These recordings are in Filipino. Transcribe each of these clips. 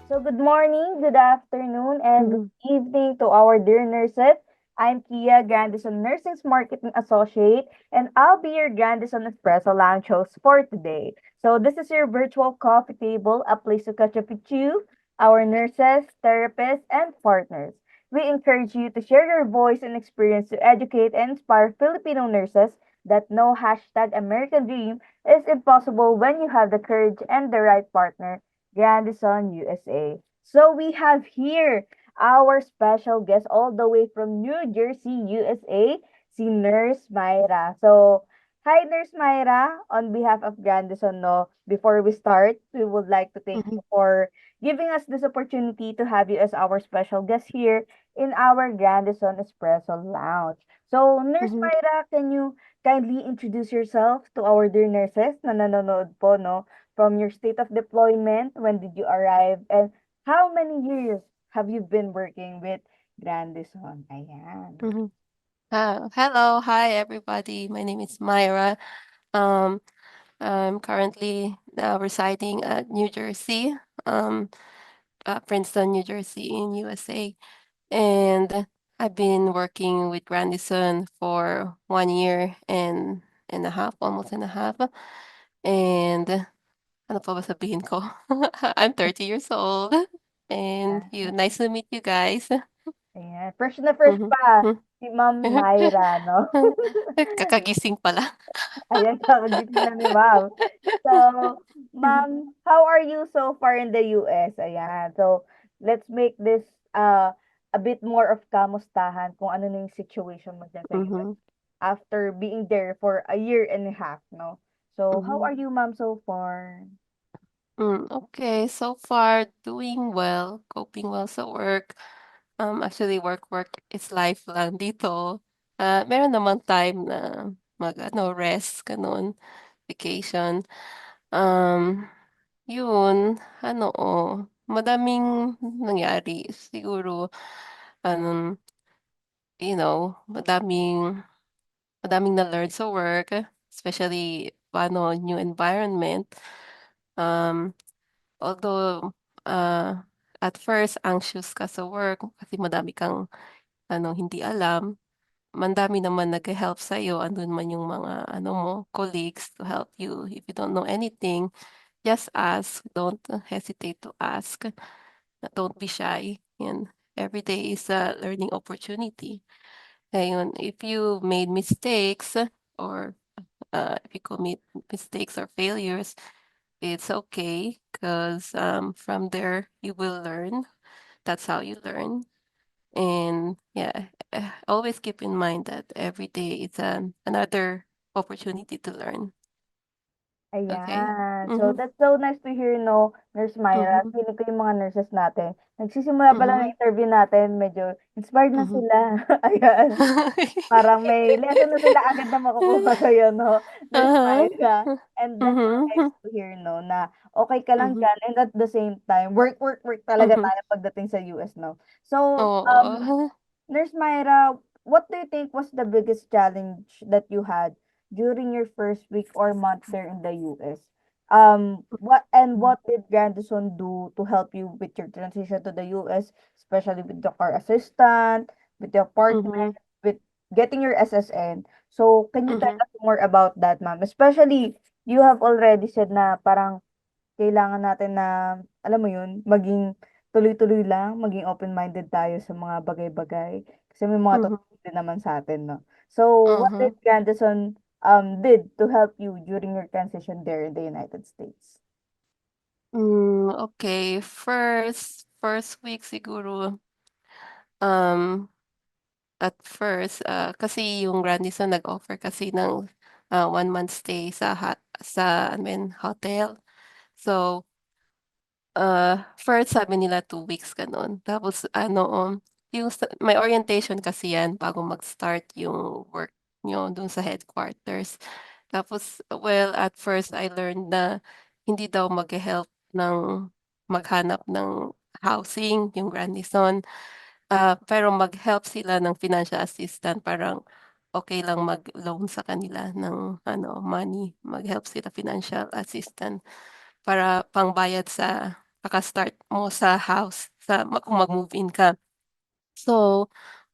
So, good morning, good afternoon, and good Mhm, evening to our dear nurses. I'm Kia Grandison, Nursing's Marketing Associate, and I'll be your Grandison Espresso Lounge host for today. So, this is your virtual coffee table, a place to catch up with you, our nurses, therapists, and partners. We encourage you to share your voice and experience to educate and inspire Filipino nurses that no hashtag American Dream is impossible when you have the courage and the right partner. Grandison, USA. So we have here our special guest all the way from New Jersey, USA, si Nurse Myra. So, hi Nurse Myra, on behalf of Grandison, no, before we start, we would like to thank mhm, you for giving us this opportunity to have you as our special guest here in our Grandison Espresso Lounge. So, Nurse mhm. Myra, can you kindly introduce yourself to our dear nurses na nanonood po, no? From your state of deployment, when did you arrive, and how many years have you been working with Grandison? Ayan. Mhm. Hello, hi everybody. My name is Myra. Um, I'm currently residing at New Jersey, um, Princeton, New Jersey, in USA, and I've been working with Grandison for 1 year and a half, almost and a half. And ano pa ba sabihin ko? I'm 30 years old, and nice to meet you guys. Ayan. First na first Mhm. pa, si Ma'am Myra, no? Kakagising pala. Ayan, kakagising na ni Ma'am. So, Ma'am, how are you so far in the US? Ayan. So, let's make this uh, a bit more of kamustahan kung ano na yung situation mo dyan sa US Mhm, after being there for a year and a half, no? So, how mhm. are you, Ma'am, so far? Okay, so far doing well, coping well sa work. Actually work is life lang dito. Meron namang time na mag-ano, rest, gano'n, vacation. Um, Yun, madaming nangyari. Siguro, ano, madaming madaming na-learn sa work, especially paano new environment. Um, Although, at first anxious ka sa work kasi madami kang hindi alam, mandami naman naghe-help sa'yo, andun man yung mga colleagues to help you. If you don't know anything, just ask, don't hesitate to ask, don't be shy, and every day is a learning opportunity. Ngayon, if you made mistakes or if you commit mistakes or failures, it's okay because from there you will learn. That's how you learn. And yeah, always keep in mind that every day is another opportunity to learn. Okay. Ayan. So, Mm-hmm. that's so nice to hear, no, Nurse Myra. Mm-hmm. Feeling ko yung mga nurses natin, nagsisimula pa lang Mm-hmm. ng interview natin, medyo inspired na Mm-hmm. sila. Ayan. Parang may lesson na sila agad na makukuha sa'yo, no, Nurse Uh-huh. Myra. And that's so Mm-hmm. nice to hear, no, na okay ka lang Mm-hmm. dyan and at the same time, work, work, work talaga Mm-hmm. tayo pagdating sa US, no. So, Oo. Nurse Myra, what do you think was the biggest challenge that you had during your first week or month there in the US? What did Grandison do to help you with your transition to the US, especially with the car assistant, with the Mm-hmm. apartment, with getting your SSN? So, can you tell Mm-hmm. us more about that, ma'am? Especially, you have already said na parang kailangan natin na, alam mo yun, maging tuloy-tuloy lang, maging open-minded tayo sa mga bagay-bagay. Kasi may mga Mm-hmm. tutulong din naman sa atin, no? So, what Mm-hmm. did Grandison did to help you during your transition there in the United States? Okay. First week siguro, um, at first, kasi yung Grandison nag-offer kasi ng 1 month stay sa hotel. So, first sabi nila 2 weeks gano'n. Tapos may orientation kasi yan bago mag-start yung work niyo dun sa headquarters. Tapos, well, at first I learned na hindi daw maghe-help ng maghanap ng housing yung Grandison. Pero mag-help sila ng financial assistant, parang okey lang mag-loan sa kanila ng money, mag-help sila financial assistant para pangbayad sa kaka-start mo sa house kung mag-move in ka. So,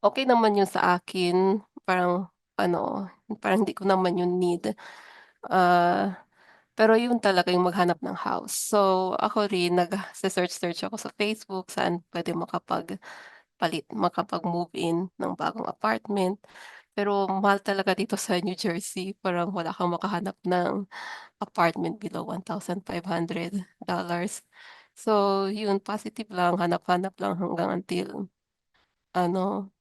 okey naman yun sa akin, parang ano, parang hindi ko naman yun need. Ah, pero yun talaga yung maghanap ng house. So, ako rin nagse-search-search ako sa Facebook saan puwede makapag-move in ng bagong apartment. Pero mahal talaga dito sa New Jersey, parang wala kang makahanap ng apartment below $1,500. So, yun positive lang, hanap-hanap lang hanggang until ano,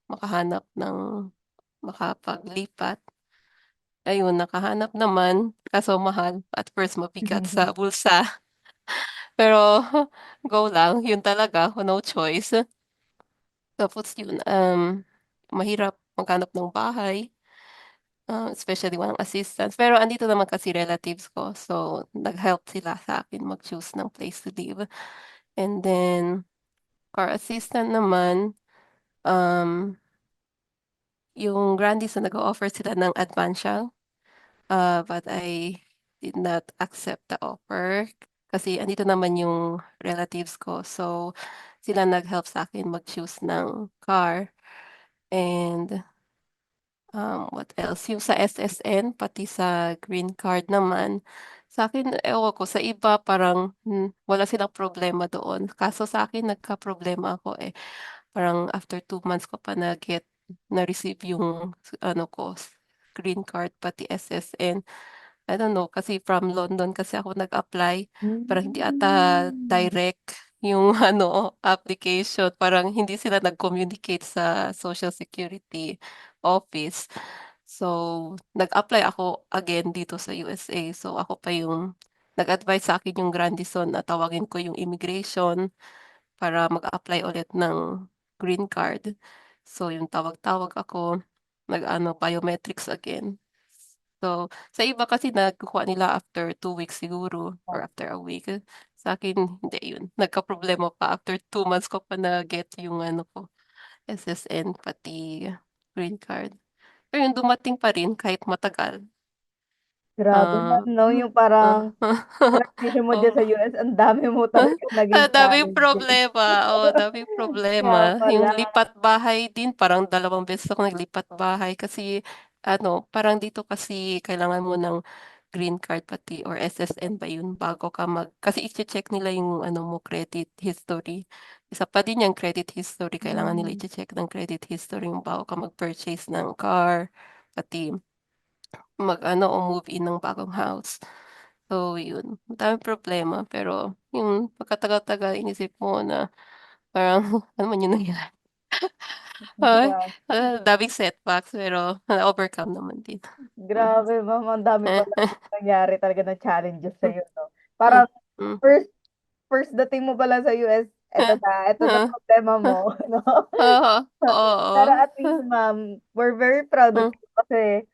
makapaglipat. Ayun, nakahanap naman, kaso mahal. At first mabigat sa bulsa, pero go lang, yun talaga, no choice. Tapos yun, mahirap maghanap ng bahay, especially walang assistance. Pero andito naman kasi relatives ko, so nag-help sila sa akin mag-choose ng place to live. And then, car assistant naman, um, yung Grandis na nag-o-offer sila ng advantial. But I did not accept the offer kasi andito naman yung relatives ko. So, sila nag-help sa akin mag-choose ng car and, what else, yung sa SSN pati sa green card naman, sa'kin ewan ko sa iba parang, wala silang problema doon. Kaso sa'kin nagkaproblema ako, eh. Parang after 2 months ko pa na-receive yung ano ko, green card pati SSN. I don't know kasi from London kasi ako nag-apply, parang hindi ata Hmm. direct yung ano, application, parang hindi sila nag-communicate sa Social Security Office. So, nag-apply ako again dito sa USA. So, ako pa yung nag-advice sa'kin yung Grandison na tawagin ko yung immigration para mag-apply ulit ng green card. So, yung tawag-tawag ako, nag-ano, biometrics again. So, sa iba kasi nakukuha nila after 2 weeks siguro or after a week. Sa'kin hindi yun, nagkaproblema pa after 2 months ko pa na-get yung ano ko, SSN pati green card. Pero yun dumating pa rin kahit matagal. Grabe Ah, ma'am 'no, yung parang transition mo diyan oo. sa US ang dami mo talagang naging Daming challenges. problema, oo, daming Kaya problema. pala. Yung lipat bahay din parang 2 beses ako naglipat bahay kasi ano, parang dito kasi kailangan mo ng green card pati or SSN ba yun bago ka kasi iche-check nila yung ano mo credit history. Isa pa din yang credit history, kailangan nila Hmm. iche-check ng credit history mo bago ka mag-purchase ng car, pati mag-ano o move in ng bagong house. So yun, madaming problema pero yung pagkatagal-tagal inisip mo na parang ano man yung nangyari, ay, Gra daming setbacks pero na-overcome naman din. Hmm. grabe ma'am, ang dami palang nangyari talaga na challenges Hmm, sa'yo 'no. hmm, Parang hmm. first first dating mo palang sa US, eto na problema mo 'no. Oo, oo. Pero at least ma'am, we're very proud of Hmm, you kasi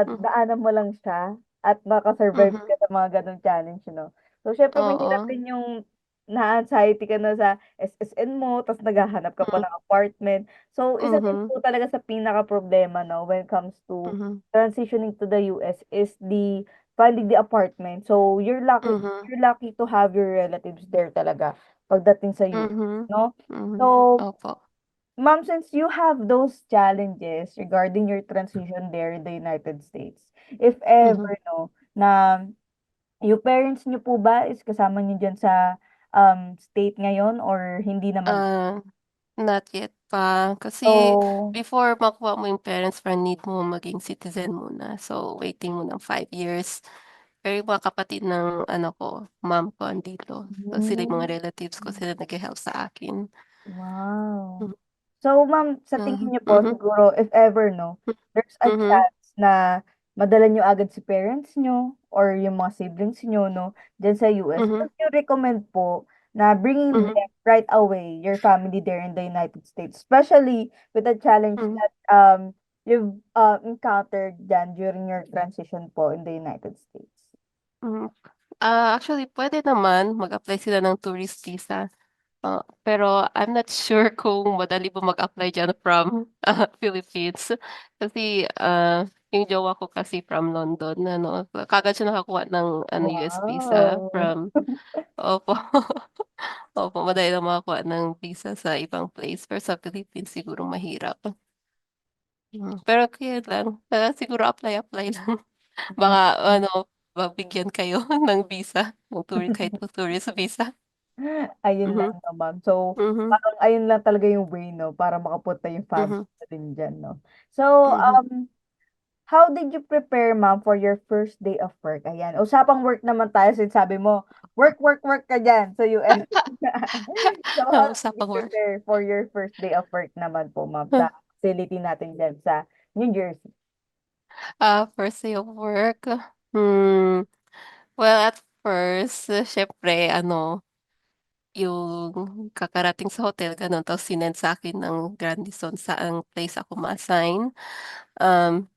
hmm, nadaanan mo lang siya at naka-survive mhm. ka sa mga gano'ng challenge 'no. So siyempre mahirap Oo. din yung na-anxiety ka na sa SSN mo ta's naghahanap ka pa Hmm, ng apartment. So isa din mhm, po talaga sa pinakaproblema 'no when it comes to mhm, transitioning to the US is the finding the apartment. So mhm, you're lucky to have your relatives there talaga pagdating sa US mhm, 'no. mhm. So Opo. ma'am, since you have those challenges regarding your transition there in the United States, if Mhm. ever 'no, na yung parents niyo po ba is kasama niyo diyan sa, state ngayon or hindi naman? Ah, not yet pa. Kasi So before makuha mo yung parents parang need mo maging citizen muna. So, waiting mo ng 5 years. Pero yung mga kapatid ng ano ko, mom ko andito. So, sila yung mga hmm, relatives ko, sila naghe-help sa akin. wow. Hmm, So ma'am, sa tingin mhm, niyo po mhm, siguro if ever 'no, there's a mhm, chance na madala niyo agad si parents niyo or yung mga siblings niyo 'no, diyan sa US, mhm, would you recommend po na bringing mhm, them right away, your family there in the United States? Especially with the challenge mhm, that, you've, encountered diyan during your transition po in the United States? mhm. Actually puwede naman mag-apply sila ng tourist visa. Pero I'm not sure kung madali ba mag-apply diyan from, Philippines. Kasi, yung jowa ko kasi from London ano, kaagad siya nakakuha ng ano, US visa Wow. from opo. Opo, madali lang makakuha ng visa sa ibang place, pero sa Philippines siguro mahirap. Pero kaya lang, siguro apply-apply lang. Mm. Baka ano, mabigyan kayo ng visa, ng kahit po tourist visa. Ayun lang Mhm, 'no, ma'am. So, mhm, parang ayun lang talaga yung way 'no, para makapunta yung family mhm, mo din diyan 'no. So, mhm. how did you prepare ma'am for your first day of work? Ayan, usapang work naman tayo since sabi mo, work, work, work ka diyan sa US. So, how did you Usapang work. prepare for your first day of work naman po ma'am sa facility natin diyan sa New Jersey? First day of work, hmm, well, at first, siyempre ano, yung kakarating sa hotel gano'n tapos sinend sa'kin ng Grandison saang place ako ma-assign. Um,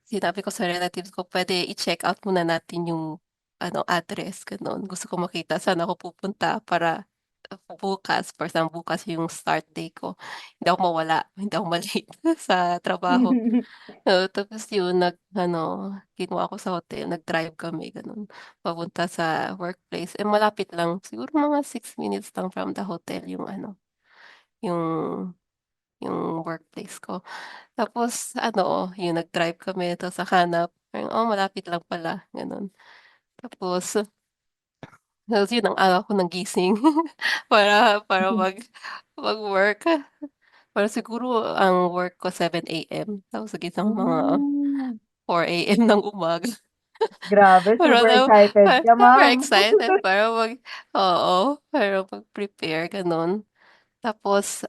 Sinabi ko sa relatives ko, "Puwede i-check out muna natin yung ano, address," gano'n. Gusto ko makita saan ako pupunta para bukas, for example, bukas yung start day ko, hindi ako mawala, hindi ako ma-late sa trabaho. Oo, tapos yun nag-ano, kinuha ko sa hotel, nag-drive kami gano'n, papunta sa workplace. Eh, malapit lang, siguro mga 6 minutes lang from the hotel yung ano, yung workplace ko. Tapos ano, yun nag-drive kami tapos hahanap, parang, oh, malapit lang pala, gano'n. Tapos yun ang araw ko ng gising para mag-work. Pero siguro ang work ko 7 AM tapos nagising ako mga Hmm, 4 AM ng umaga. grabe Pero super daw excited ka super ma'am. excited para mag-prepare gano'n. Tapos,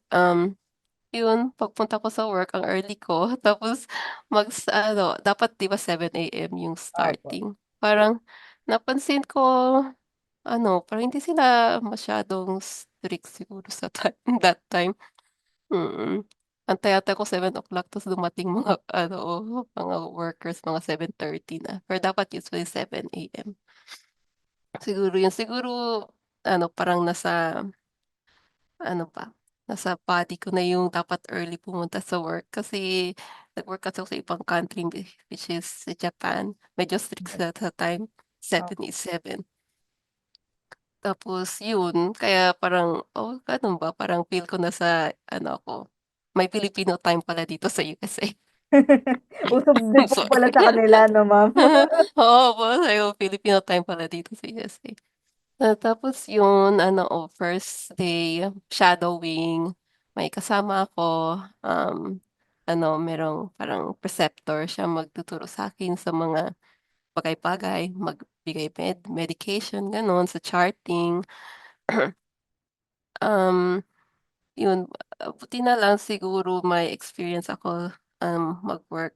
yun pagpunta ko sa work ang early ko tapos ano dapat 'di ba 7 AM yung Opo. starting. Parang napansin ko ano, parang hindi sila masyadong strict siguro sa time that time, mm. Antay-antay ko 7 o'clock ta's dumating mga ano, mga workers mga 7:30 na, pero dapat usually 7 AM. Siguro yun, siguro ano parang nasa ano ba, nasa body ko na yung dapat early pumunta sa work kasi nag-work kasi ako sa ibang country which is sa Japan. Medyo strict Yes. sila sa time, Oh. 7 is 7. Tapos yun, kaya parang, oh, ganun ba parang feel ko nasa ano ako, may Filipino time pala dito sa USA. Usog din po Sorry. pala sa kanila 'no, ma'am? Oo, sabi Filipino time pala dito sa USA. Tapos yun ano, first day shadowing, may kasama ako, ano merong parang preceptor siya magtuturo sa'kin sa mga bagay-bagay, magbigay medication gano'n, sa charting. Um, Yun, buti na lang siguro may experience ako, mag-work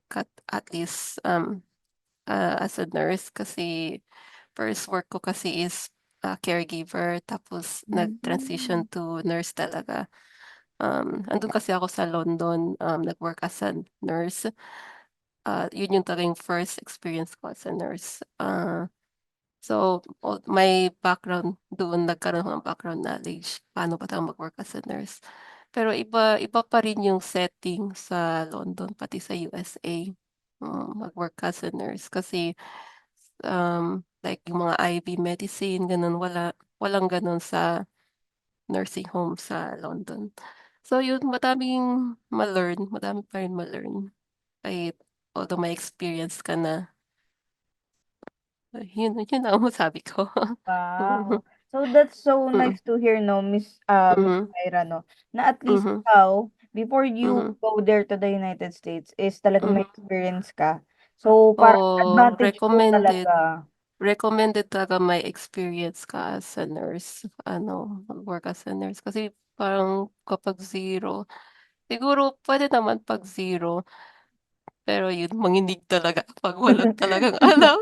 at least, as a nurse kasi first work ko kasi is, caregiver tapos nag-transition Hmm, to nurse talaga. Andun kasi ako sa London, nag-work as a nurse. Yun yung talagang first experience ko as a nurse. So, may background doon, nagkaroon ako ng background knowledge paano ba talaga mag-work as a nurse. Pero iba iba pa rin yung setting sa London pati sa USA, mag-work as a nurse kasi, like yung mga IV medicine gano'n walang gano'n sa nursing home sa London. So yun, madami pa rin ma-learn kahit although may experience ka na, yun lang ang masabi ko. wow. So, that's so Mm, nice to hear 'no, Miss mhm, Myra 'no, na at least mhm, ikaw, before you mhm, go there to the United States is talagang may mhm. experience ka. So, parang Oo, advantage po talaga. recommended talaga may experience ka as a nurse, ano, mag-work as a nurse kasi parang kapag zero siguro puwede naman 'pag zero, pero yun manginig talaga 'pag wala talagang alam,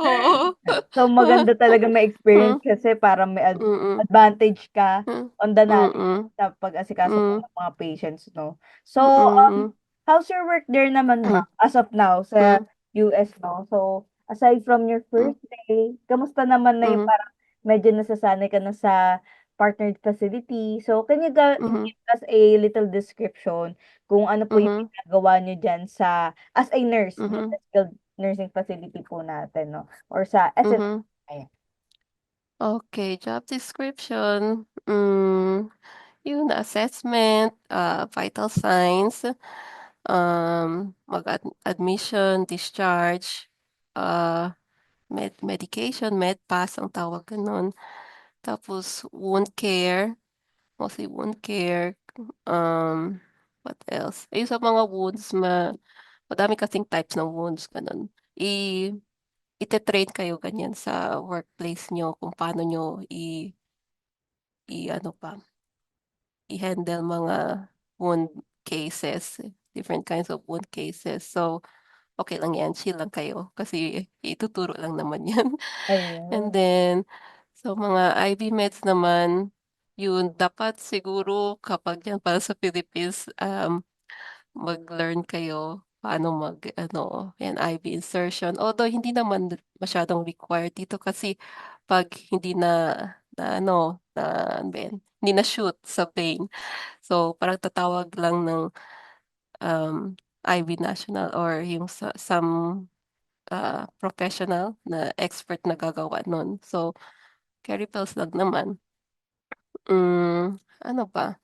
oo. So, maganda talaga may Hmm, experience kasi para may mm, advantage ka hmm, on the knowledge mm, sa pag-asikaso po hmm, ng mga patients 'no. So, mm, how's your work there naman hmm, ma'am, as of now sa hmm, US 'no? So, aside from your hmm, first day, kamusta naman na yung mhm, parang medyo nasasanay ka na sa partnered facility. So, can you Mhm, give us a little description kung ano po yung mhm, ginagawa niyo diyan sa as a nurse diyan mhm, sa skilled nursing facility po natin 'no or sa SNF? mhm. Ayan. Okay, job description, yun assessment, vital signs, admission, discharge, uh, medication, med pass ang tawag gano'n. Tapos wound care, mostly wound care, um, what else? Yung sa mga wounds madami kasing types ng wounds gano'n. Ite-train kayo ganyan sa workplace niyo kung paano niyo i-ano pa, i-handle mga wound cases, different kinds of wound cases. So, okey lang 'yan, chill lang kayo kasi ituturo lang naman 'yan. And Ayun. then, sa mga IV meds naman, yun dapat siguro kapag diyan para sa Philippines, mag-learn kayo paano mag-ano, 'yan IV insertion. Although hindi naman masyadong required dito kasi 'pag hindi na-ano, ano ba 'yan, hindi na-shoot sa vein, so parang tatawag lang ng, IV national or yung some, professional na expert na gagawa nun. So, carry pills lang naman. Ano ba?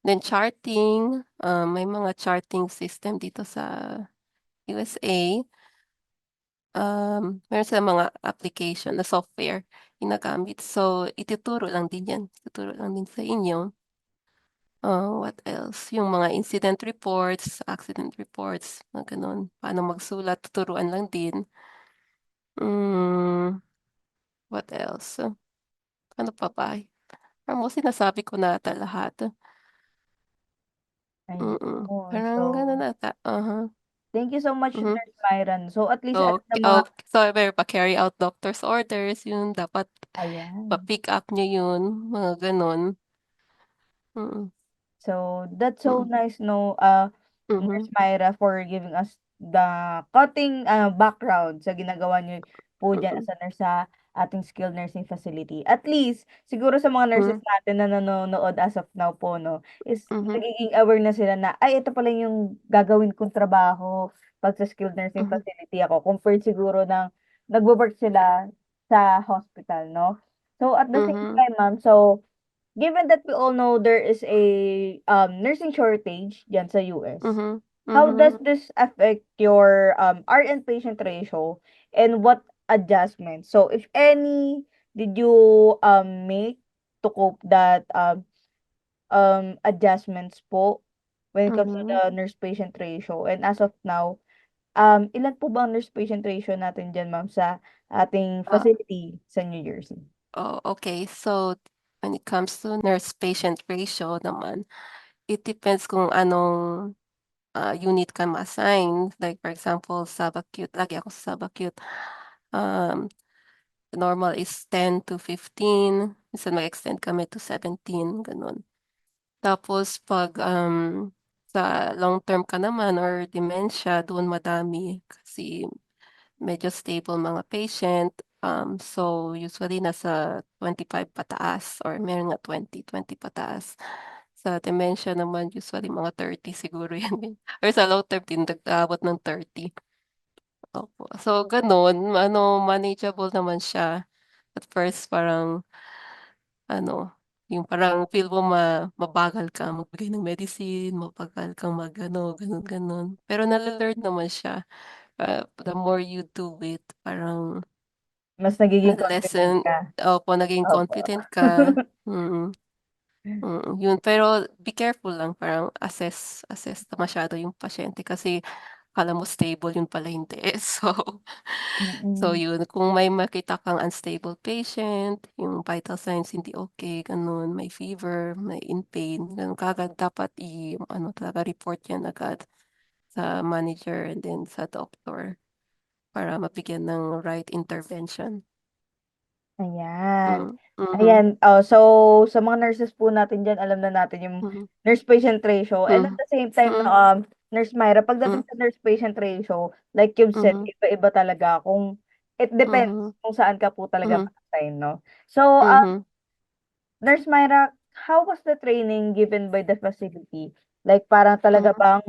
Then charting, may mga charting system dito sa USA. Meron silang mga application na software ginagamit. So, ituturo lang din 'yan, ituturo lang din sa inyo. What else? Yung mga incident reports, accident reports, mga gano'n. Paano magsulat, tuturuan lang din. Hmm, what else? Ano pa ba? Almost nasabi ko na ata lahat. Ayun. Parang So, gano'n ata, thank you so much, mhm. Nurse Myron. So, at least alam So, ng mga so meron pa carry out doctor's orders, yun dapat ayan. pa-pick up niyo yun, mga gano'n. Mm, So, that's so mm, nice, no, mhm, Nurse Myra, for giving us the cutting background sa ginagawa niyo po dyan mm, as a nurse sa ating skilled nursing facility. At least, siguro sa mga nurses hmm, natin na nanonood as of now po, no, is mhm, nagiging aware na sila na, ay, ito pala yung gagawin kong trabaho pag sa skilled nursing mhm, facility ako, compared siguro ng nagwo-work sila sa hospital, no? So, at the same mhm, time, ma'am, so, given that we all know there is a nursing shortage diyan sa US, mhm, how does mhm, this affect your RN patient ratio and what adjustments? So if any, did you make to cope that adjustments po when it comes to mhm. the nurse patient ratio? And as of now, ilan po ba ang nurse patient ratio natin diyan, ma'am, sa ating Ah, facility sa New Jersey? oh, okay. So, when it comes to nurse-patient ratio naman, it depends kung anong, unit ka ma-assign. Like for example, subacute, lagi ako sa subacute. Um, Normal is 10 to 15, minsan mag-extend kami to 17, gano'n. Tapos 'pag, sa long term ka naman or dementia, doon madami kasi medyo stable mga patient. So usually nasa 25 pataas or meron nga 20 pataas. Sa dementia naman usually mga 30 siguro 'yan, or sa long term din aabot ng 30, opo. So gano'n, ano, manageable naman siya. At first parang ano, yung parang feel mo mabagal ka magbigay ng medicine, mabagal kang mag-ano, gano'n, gano'n. Pero nale-learn naman siya, the more you do it parang Mas nagiging confident nale-lessen, ka? opo, naging Opo. confident ka, mm, yun. Pero be careful lang, parang assess na masyado yung pasyente kasi akala mo stable, yun pala hindi. So Mm. yun, kung may makita kang unstable patient, yung vital signs hindi okay, gano'n, may fever, may in pain, gano'n, kaagad dapat ano talaga, report yan agad sa manager and then sa doctor para mabigyan ng right intervention. Ayan. Mhm, Ayan, so sa mga nurses po natin diyan, alam na natin yung mhm, nurse-patient ratio, and at mhm, the same time, mm, Nurse Myra, hmm, pagdating sa nurse-patient ratio, like you've said, mhm, iba-iba talaga kung it depends mhm, kung saan ka po talaga mhm, ma-assign, no? So, mhm, Nurse Myra, how was the training given by the facility? Like parang talaga Mhm, bang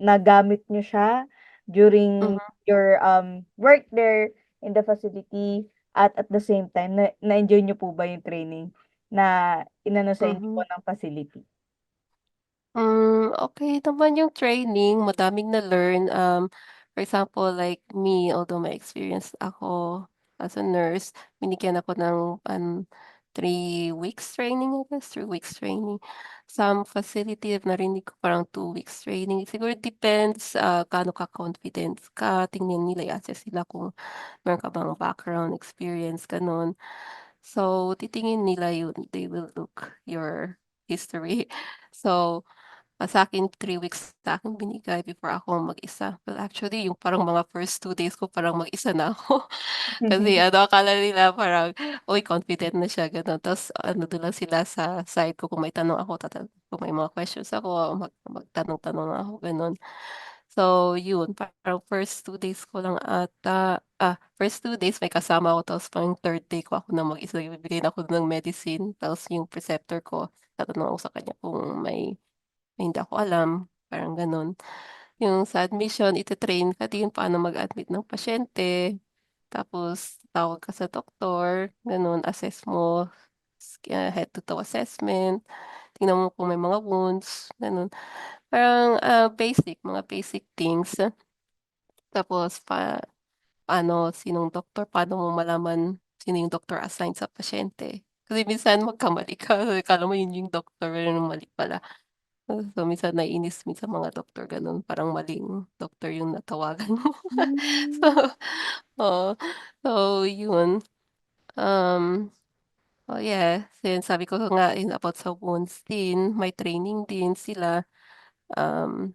nagamit niyo siya during mhm, your work there in the facility at the same time na-enjoy niyo po ba yung training na inano sa inyo po mhm. ng facility? Okey naman yung training, madaming na-learn, for example, like me, although may experience ako as a nurse, binigyan ako ng 3 weeks training, I guess, 3 weeks training. Some facility narinig ko parang 2 weeks training. Siguro depends, gaano ka-confident ka, tingnan nila, i-assess nila kung meron ka bang background experience, gano'n. So, titingin nila yun, they will look your history. So, sa'kin 3 weeks sa'kin binigay before ako mag-isa. Well, actually yung parang mga first 2 days ko parang mag-isa na ako. Kasi ano, akala nila parang, uy, confident na siya gano'n. Tapos ano, dun lang sila sa side ko kung may tanong ako kung may mga questions ako magtanong-tanong ako gano'n. So yun, parang first 2 days ko lang ata, first 2 days may kasama ako tapos pang third day ko ako na mag-isa, bibigyan ako ng medicine tapos yung preceptor ko tatanong ako sa kanya kung may hindi ako alam, parang gano'n. Yung sa admission ite-train ka din paano mag-admit ng pasyente, tapos tatawag ka sa doktor, gano'n, assess mo, head to toe assessment, tingnan mo kung may mga wounds, gano'n. Parang, mga basic things. Tapos paano, sinong doktor, paano mo malaman sino yung doktor assigned sa pasyente. Kasi minsan magkamali ka, akala mo yun yung doktor, pero mali pala. So, minsan naiinis minsan mga doktor gano'n, parang maling doktor yung natawagan mo. So, Hmm. oo. So, yun, um, oh, yeah, sabi ko nga yun about sa wounds din, may training din sila, um,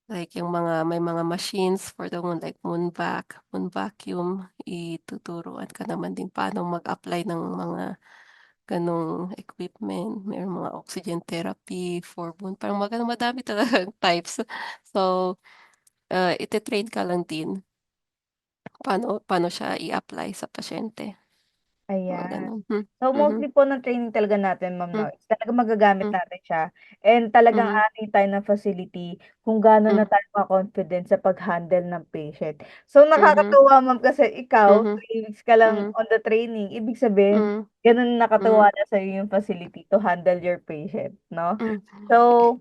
like yung may mga machines for the wound like wound vacuum, ituturuan ka naman din paano mag-apply ng mga gano'ng equipment, merong mga oxygen therapy for wound, parang madami talagang types. So, ite-train ka lang din paano paano siya i-apply sa pasyente, mga Ayan. gano'n. So, Mhm, mostly po ng training talaga natin, Ma'am, hmm, 'no, is talagang magagamit hmm, natin siya and talagang mhm, aanin tayo ng facility kung gaano na hmm, tayo ka-confident sa pag-handle ng patient. So, mhm, nakakatuwa, Ma'am, kasi ikaw mhm, 3 weeks ka lang mhm, on the training, ibig sabihin hmm, gano'n nakatuwa mhm, na sa'yo yung facility to handle your patient, 'no? hmm. So,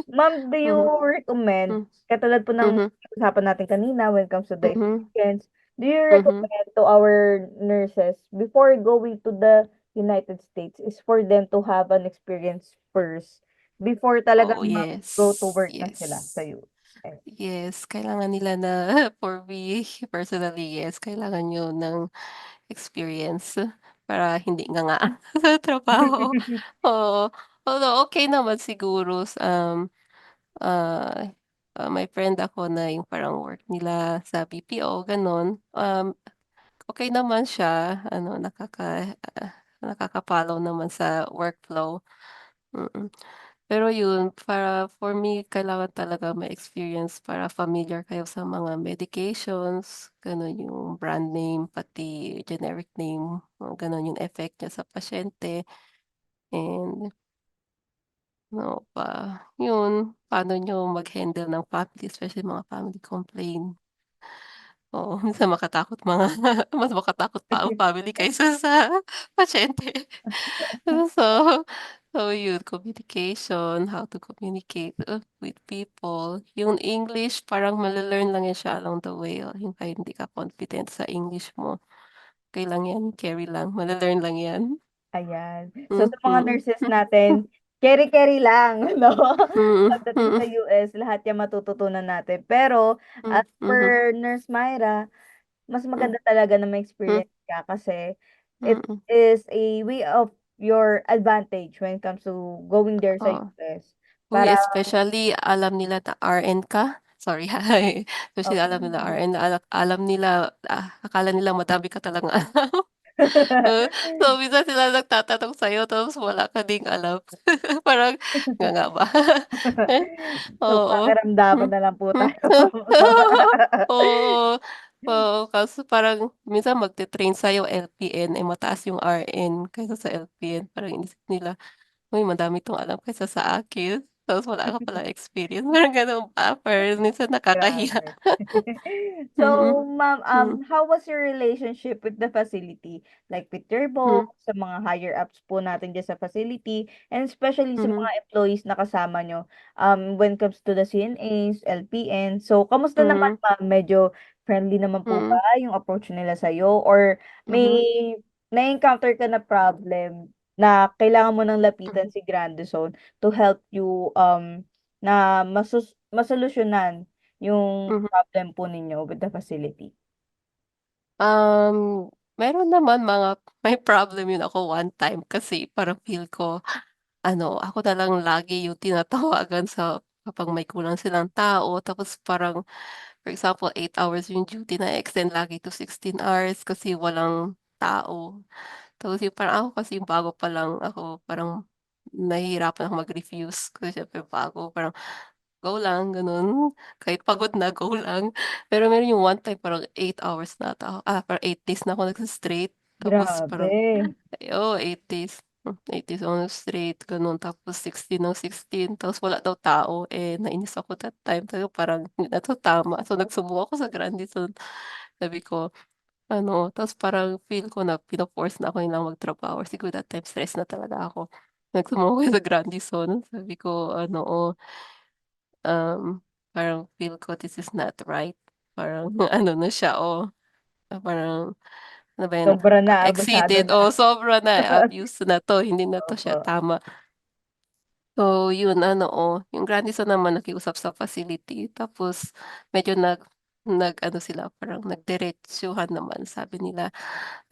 Ma'am, do you Mhm, recommend, hmm, katulad po ng mhm, usapan natin kanina when it comes to the mhm, experience, do you mhm. recommend to our nurses before going to the United States is for them to have an experience first before talagang Oo, mag-go to yes, work na sila sa yes. US? Yes, kailangan nila na for me personally, yes, kailangan niyo ng experience para hindi nganga sa trabaho. Oo, although okey naman siguro ah, may friend ako na yung parang work nila sa BPO gano'n, okey naman siya ano nakaka-follow naman sa workflow, mm. Pero yun, for me kailangan talaga may experience para familiar kayo sa mga medications, gano'n yung brand name pati generic name, mga gano'n yung effect niya sa pasyente and ano pa, yun, paano niyo mag-handle ng family especially mga family complaint. Oo, minsan mas makatakot pa ang family kaysa sa pasyente. So yun, communication, how to communicate, with people. Yung English parang male-learn lang yan siya along the way, yung kahit hindi ka confident sa English mo, okey lang yan, carry lang, male-learn lang yan. Ayan. So, sa mga Mhm. nurses natin, carry lang, 'no? Mm, Pagdating sa mm, US, lahat 'yan matututunan natin. Pero hmm, as mhm, per Nurse Myra, mas hmm, maganda talaga na may hmm, experience ka kasi it mm. is a way of your advantage when it comes to going there sa Oo. US. Uy, Para especially alam nila na RN ka, sorry ha, especially alam okey. nila RN, alam nila, akala nila madami ka talagang alam. So minsan sila nagtatanong sa'yo tapos wala ka ding alam. Parang, nga nga ba? So, Oo. pakiramdaman Hmm, na lang po hmm. tayo. Oo, Oo, kaso parang minsan magte-train sa'yo LPN, eh, mataas yung RN kaysa sa LPN. Parang inisip nila, "Uy, madami 'tong alam kaysa sa akin." Tapos wala ka palang experience, parang gano'n ba, parang minsan nakakahiya. Grabe. So, Mm, ma'am, hmm, how was your relationship with the facility? Like with your boss, hmm, sa mga higher ups po natin diyan sa facility, and especially sa mhm, mga employees na kasama nyo, when it comes to the CNAs, LPN. So, kamusta naman, mhm, ma'am? Medyo friendly naman po ba mm, yung approach nila sa'yo? Or may mhm, na-encounter ka na problem na kailangan mo nang lapitan mhm, si Grandison to help you, na masolusyonan yung mhm. problem po ninyo with the facility? Meron naman may problem yun ako one time kasi parang feel ko ano, ako na lang lagi yung tinatawagan kapag may kulang silang tao tapos parang for example 8 hours yung duty na-extend lagi to 16 hours kasi walang tao. Tapos yung parang ako kasi yung bago pa lang ako parang nahihirapan akong mag-refuse kasi siyempre bago parang go lang gano'n, kahit pagod na go lang. Pero meron yung one time parang 8 hours na ata parang 8 days na ako nagse-straight tapos Grabe. parang oo 8 days, 8 days ako straight gano'n tapos 16 ng 16 tapos wala daw tao, eh, nainis ako that time talaga parang hindi na 'to tama. So nagsumbong ako sa Grandison, sabi ko ano, tapos parang feel ko na pino-force na ako nilang magtrabaho or siguro that time stress na talaga ako. Nagsumbong ako sa Grandison, sabi ko ano, parang feel ko this is not right. Parang ano na siya, parang ano ba 'yun, Sobra na, abusado exceeded na. sobra na, abuse na 'to, hindi na 'to siya Opo. tama. So 'yun ano, yung Grandison naman nakiusap sa facility tapos medyo nag-ano sila parang nagdiretsuhan naman sabi nila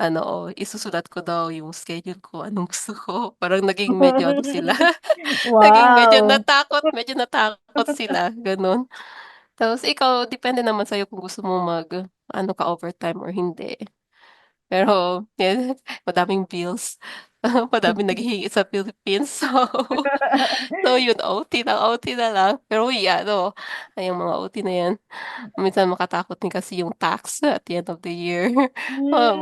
ano, isusulat ko daw yung schedule ko, anong gusto ko. Parang naging medyo ano sila, naging Wow! medyo natakot sila, gano'n. Tapos ikaw, depende naman sa'yo kung gusto mo ano ka, overtime or hindi. Pero yan, madaming bills, madaming naghihingi sa Philippines. So yun, OT na lang. Pero uy, ano, yung mga OT na yan, minsan makatakot din kasi yung tax at the end of the year.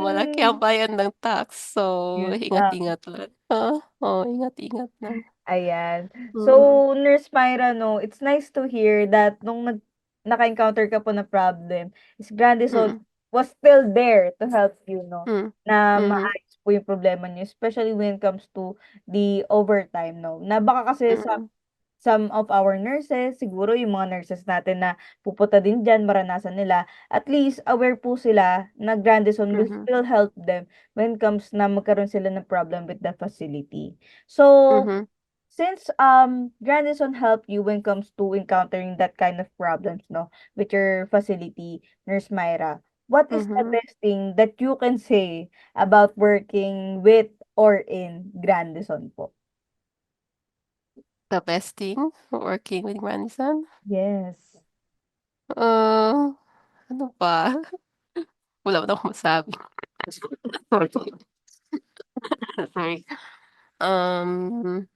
Malaki ang Hmm, bayad ng tax. So, yun lang. ingat-ingat lang. Ingat-ingat lang. Ayan. So, Mm, Nurse Myra, no, it's nice to hear that nung naka-encounter ka po na problem, is Grandison mm, was still there to help you, no? hmm, Na mhm, maayos po yung problema niyo, especially when it comes to the overtime, no? Na baka kasi mm, some of our nurses, siguro yung mga nurses natin na pupunta din diyan, maranasan nila, at least aware po sila na Grandison will mhm, still help them when comes na magkaroon sila ng problem with the facility. So, mhm. since Grandison help you when comes to encountering that kind of problems, no, with your facility, Nurse Myra, what is the Mhm. best thing that you can say about working with or in Grandison po? The best thing working with grandson? Yes. Ah, ano ba? Wala na akong masabi. Sorry. Um,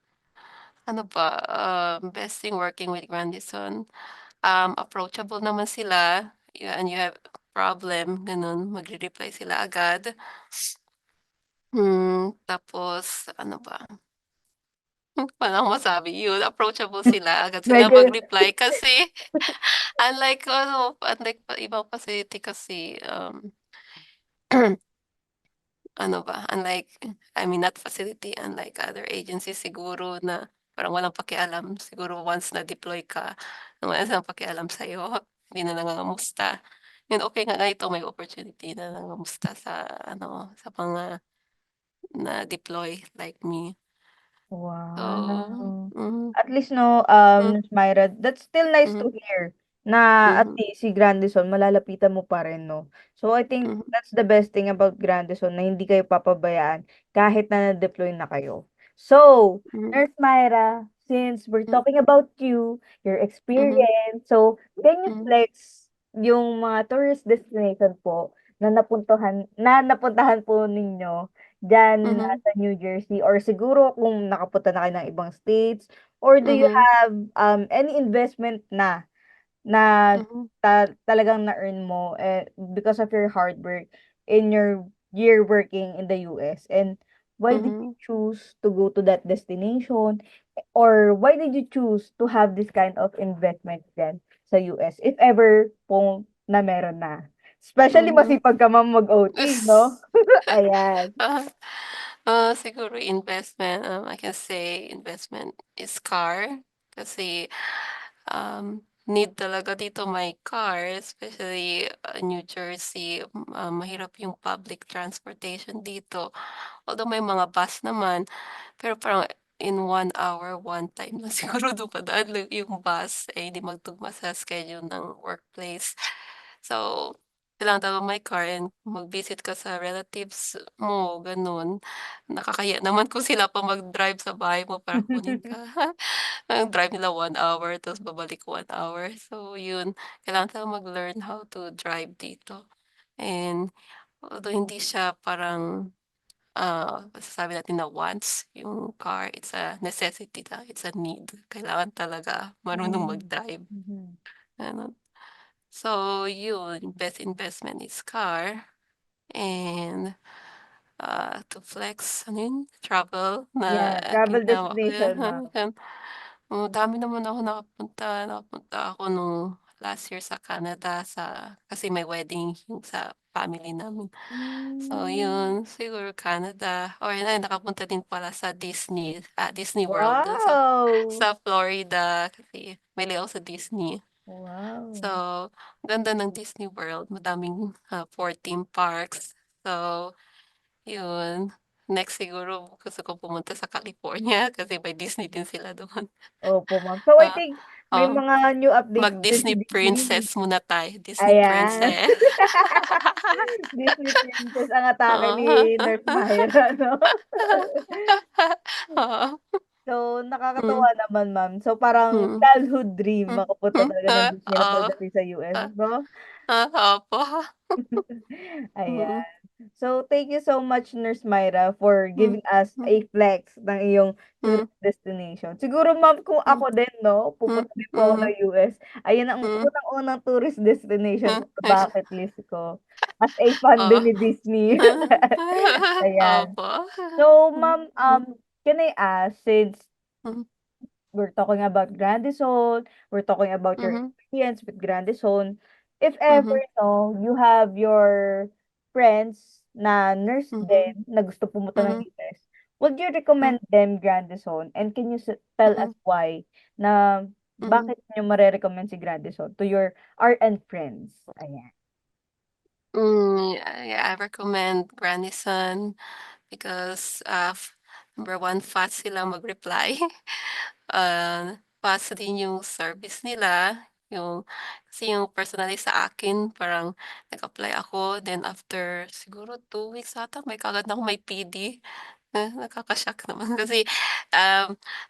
ano ba, best thing working with grandison, approachable naman sila, and you have problem, gano'n, magre-reply sila agad. Tapos ano ba? Wala akong masabi, yun approachable sila, agad sila Medyo mag-reply kasi unlike pa ibang facility kasi, ano ba, I mean not facility, unlike other agencies siguro na parang walang pakialam, siguro once na-deploy ka, wala silang pakialam sa'yo, hindi na nangangamusta. Yun, okey nga na ito may opportunity na nangangamusta sa ano, sa mga na-deploy like me. So, wow. mhm, At least, no, hmm, Miss Myra, that's still nice mhm, to hear na at mhm, least si Grandison malalapitan mo pa rin, no? So, I think mhm, that's the best thing about Grandison na hindi kayo papabayaan kahit na na-deploy na kayo. So, mhm, Nurse Myra, since we're hmm, talking about you, your mhm, experience, so can you mhm, flex yung mga tourist destination po na napuntahan po ninyo diyan mhm, sa New Jersey, or siguro kung nakapunta na kayo ng ibang states, or do you mhm, have any investment na na Mhm, talagang na-earn mo because of your hard work in your year working in the US? And why did you mhm, choose to go to that destination? Or why did you choose to have this kind of investment then sa US? If ever po na meron na. Especially mhm. masipag ka ma'am mag-OT, no? Ayan. Ah, siguro investment, I can say investment is car kasi, need talaga dito may car especially, New Jersey, mahirap yung public transportation dito. Although may mga bus naman, pero parang in 1 hour, one time lang siguro dumadaan lang yung bus, eh, hindi magtugma sa schedule ng workplace. So, kailangan talaga may car and mag-visit ka sa relatives mo, gano'n. Nakakahiya naman kung sila pa mag-drive sa bahay mo para kunin ka. Ang drive nila 1 hour tapos babalik 1 hour. So yun, kailangan talagang mag-learn how to drive dito. And although hindi siya parang, masasabi natin na wants yung car, it's a necessity na, it's a need. Kailangan talaga marunong Hmm. mag-drive, Mhm. gano'n. So yun, best investment is car and, to flex ano yun, travel na Yeah, travel ginawa ko destination, ma'am. yan. Dami naman ako nakapunta ako nung last year sa Canada kasi may wedding yung sa family namin. So Hmm. yun, siguro Canada or nakapunta din pala sa Disney World dun Wow! sa Florida kasi mahilig ako sa Disney. So, Wow! ganda ng Disney World, madaming, 4 theme parks. So, yun. Next siguro gusto ko pumunta sa California kasi may Disney din sila doon. Opo, ma'am. So, I Ah, think may oo, mga new updates din si mag-Disney Disney. princess muna tayo, Disney Ayan. princess. Disney Princess ang atake Oo. ni Nurse Myra, 'no? Oo. So, Hmm, nakakatuwa naman, ma'am. So, parang mm, childhood dream hmm, makapunta talaga ng Disneyland oo, pagdating sa US, ah, 'no? opo. Mm, Ayan. So, thank you so much, Nurse Myra, for hmm, giving us hmm, a flex ng iyong hmm, tourist destination. Siguro, ma'am, kung hmm, ako din, 'no, hmm, pupunta din po ako mhm, ng US, ayan ang hmm, unang-unang tourist destination hmm, ko sa bucket list ko, as a fan oo. din ni Disney. Ayan. Opo. So, Hmm, ma'am, hmm, can I ask, since hmm, we're talking about Grandison, we're talking about your mhm, experience with Grandison. If ever, mhm, no, you have your friends na nurse din mhm, na gusto pumunta ng mhm, US, would you hmm, recommend them Grandison? And can you tell us mhm, why na mhm. bakit nyo mare-recommend si Grandison to your RN friends? Ayan. I recommend Granison because, number one, fast sila mag-reply. Fast din yung service nila, kasi yung personally sa akin parang nag-apply ako then after siguro 2 weeks ata kaagad na akong may PD. Nakaka-shock naman kasi,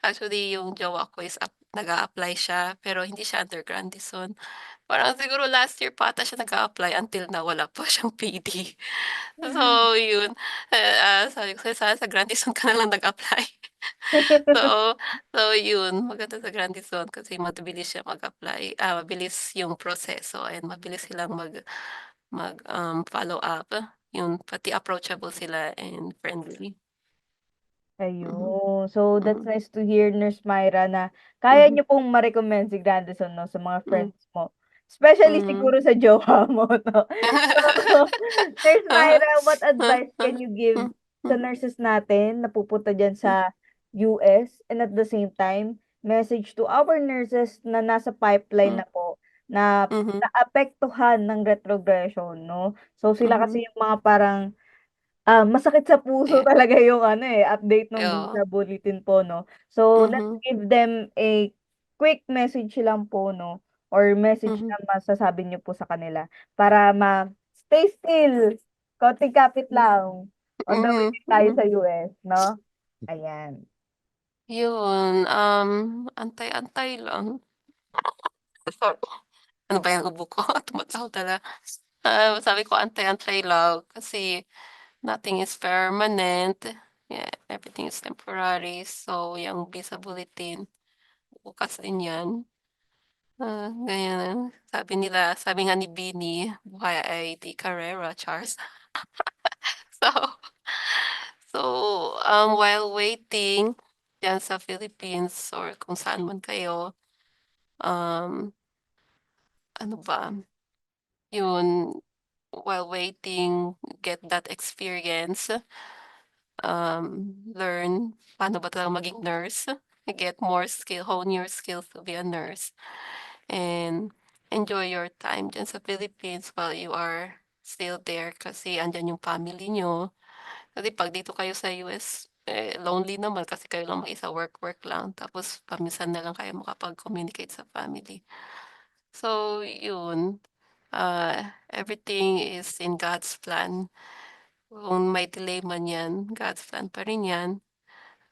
actually yung jowa ko is nag-a-apply siya pero hindi siya under Grandison. Parang siguro last year pa ata siya nag-a-apply until now wala pa siyang PD. So yun, sabi ko, "Sana sa Grandison ka na lang nag-apply." So so yun, maganda sa Grandison kasi mabilis siya mag-apply, mabilis yung proseso and mabilis silang follow up. Yun, pati approachable sila and friendly. Mhm, Ayun. So, that's mhm, nice to hear, Nurse Myra, na kaya mhm, niyo pong ma-recommend si Grandison, 'no, sa mga hmm, friends mo. Especially mhm. siguro sa jowa mo, 'no? So, Nurse Myra, what advice can you give sa nurses natin na pupunta diyan sa US? And at the same time, message to our nurses na nasa pipeline Hmm, na po, na mhm, naapektuhan ng retrogression, 'no? So, sila kasi mhm. yung mga parang masakit sa puso Eh, talaga yung ano, update nung oo, visa bulletin po, 'no. So, let's mhm, give them a quick message lang po, 'no, or message mhm, na masasabi niyo po sa kanila para stay still, konting kapit lang, on the way mhm, din tayo mhm. sa US, 'no? Ayan. Yun, antay-antay lang. Sorry, ano ba yung ubo ko tumatawa talaga. Sabi ko antay-antay lang kasi nothing is permanent. Yeah, everything is temporary. So, yung visa bulletin bukas din yan. Ganyan. Sabi nga ni Bini, buhay ay di karera, Chars. So, while waiting diyan sa Philippines or kung saan man kayo, um, ano ba, yun, while waiting, get that experience, learn paano ba talaga maging nurse, get more hone your skills to be a nurse, and enjoy your time diyan sa Philippines while you are still there kasi andiyan yung family niyo. Kasi 'pag dito kayo sa US, lonely naman kasi kayo lang mag-isa, work lang tapos paminsan na lang kayo makapag-communicate sa family. So yun, everything is in God's plan. Kung may delay man 'yan, God's plan pa rin 'yan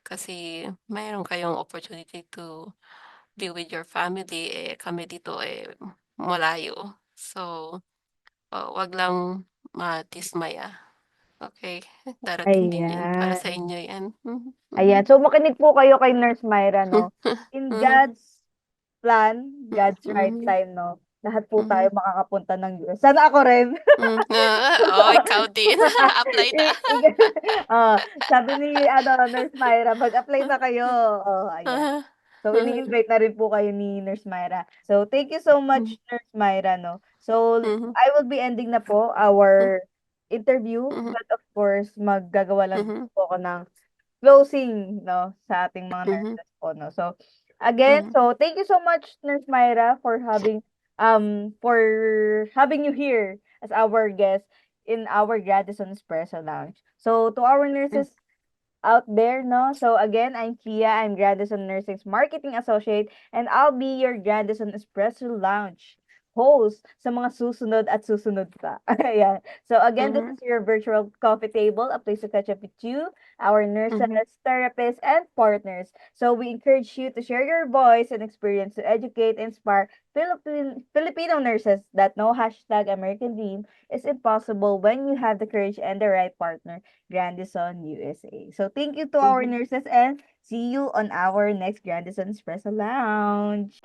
kasi mayroon kayong opportunity to be with your family, kami dito, malayo. So, 'wag lang madismaya, okey? Darating din 'yan, para sa Ayan. inyo 'yan. Mhm, mhm. Ayan. So, makinig po kayo kay Nurse Myra, Hmm, 'no? In mhm, God's plan, God's right mhm, time, 'no, lahat po tayo mhm, makakapunta ng US. Sana ako rin. ikaw din, apply I na. i oo, sabi ni ano, Nurse Myra, mag-apply na kayo. Oh, ayan. So, ini-invite na rin po kayo ni Nurse Myra. So, thank you so Mhm, much, Nurse Myra, 'no. So, mhm, I will be ending na po hmm, our interview, mhm, but of course, maggagawa lang mhm, po ako ng closing, 'no, sa ating mga mhm, nurses po, 'no. So, again, mhm, so thank you so much, Nurse Myra, for having you here as our guest in our Gratitude Espresso Lounge. So, to our hmm, nurses out there, no? So again, I'm Kia. I'm Grandison Nursing's Marketing Associate, and I'll be your Grandison Espresso Lounge host sa mga susunod at susunod pa. Ayan. So again, this mhm, is your virtual coffee table, a place to catch up with you, our nurses, mhm, therapists, and partners. So we encourage you to share your voice and experience to educate, inspire Filipino nurses that no hashtag American Dream is impossible when you have the courage and the right partner. Grandison USA. So thank you to our mhm. nurses and see you on our next Grandison Espresso Lounge.